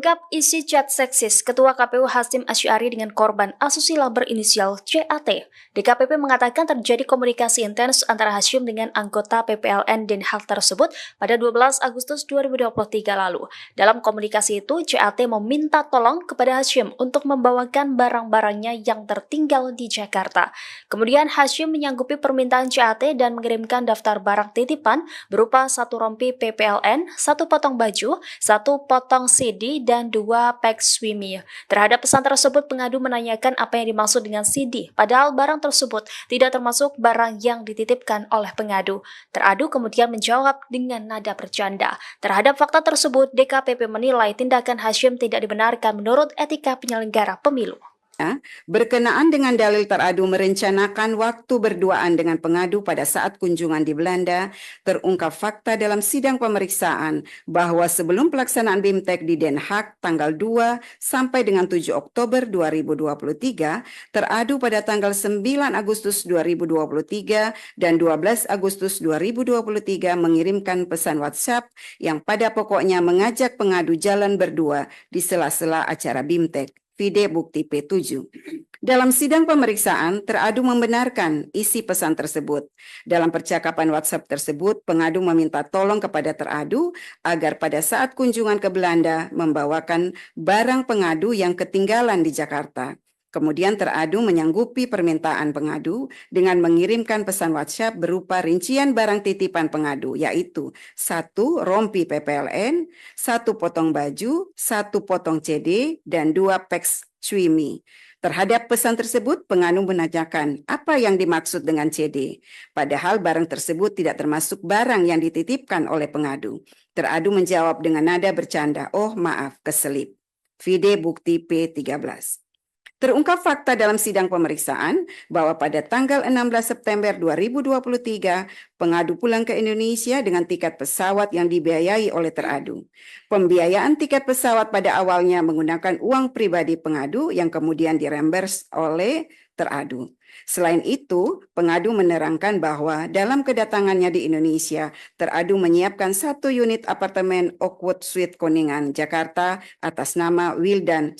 Terungkap isi chat seksis Ketua KPU Hasyim Asy'ari dengan korban asusila berinisial CAT. DKPP mengatakan terjadi komunikasi intens antara Hasyim dengan anggota PPLN dan hal tersebut pada 12 Agustus 2023 lalu. Dalam komunikasi itu, CAT meminta tolong kepada Hasyim untuk membawakan barang-barangnya yang tertinggal di Jakarta. Kemudian Hasyim menyanggupi permintaan CAT dan mengirimkan daftar barang titipan berupa 1 rompi PPLN, 1 potong baju, 1 potong CD, dan 2 pack swimi. Terhadap pesan tersebut, pengadu menanyakan apa yang dimaksud dengan CD, padahal barang tersebut tidak termasuk barang yang dititipkan oleh pengadu. Teradu kemudian menjawab dengan nada bercanda. Terhadap fakta tersebut, DKPP menilai tindakan Hasyim tidak dibenarkan menurut etika penyelenggara pemilu. Berkenaan dengan dalil teradu merencanakan waktu berduaan dengan pengadu pada saat kunjungan di Belanda, terungkap fakta dalam sidang pemeriksaan bahwa sebelum pelaksanaan BIMTEK di Den Haag tanggal 2 sampai dengan 7 Oktober 2023, teradu pada tanggal 9 Agustus 2023 dan 12 Agustus 2023 mengirimkan pesan WhatsApp yang pada pokoknya mengajak pengadu jalan berdua di sela-sela acara BIMTEK. Vide bukti P7. Dalam sidang pemeriksaan, teradu membenarkan isi pesan tersebut. Dalam percakapan WhatsApp tersebut, pengadu meminta tolong kepada teradu agar pada saat kunjungan ke Belanda membawakan barang pengadu yang ketinggalan di Jakarta. Kemudian teradu menyanggupi permintaan pengadu dengan mengirimkan pesan WhatsApp berupa rincian barang titipan pengadu, yaitu 1 rompi PPLN, 1 potong baju, 1 potong CD, dan 2 peks swimi. Terhadap pesan tersebut, pengadu menanyakan apa yang dimaksud dengan CD, padahal barang tersebut tidak termasuk barang yang dititipkan oleh pengadu. Teradu menjawab dengan nada bercanda, "Oh maaf, keselip." Vide bukti P13. Terungkap fakta dalam sidang pemeriksaan bahwa pada tanggal 16 September 2023, pengadu pulang ke Indonesia dengan tiket pesawat yang dibiayai oleh teradu. Pembiayaan tiket pesawat pada awalnya menggunakan uang pribadi pengadu yang kemudian direimburse oleh teradu. Selain itu, pengadu menerangkan bahwa dalam kedatangannya di Indonesia, teradu menyiapkan 1 unit apartemen Oakwood Suite Kuningan, Jakarta atas nama Wildan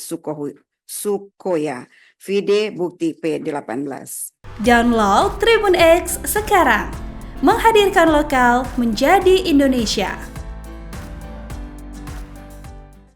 Sukoya. Vide bukti P18. Download Tribun X sekarang. Menghadirkan lokal menjadi Indonesia.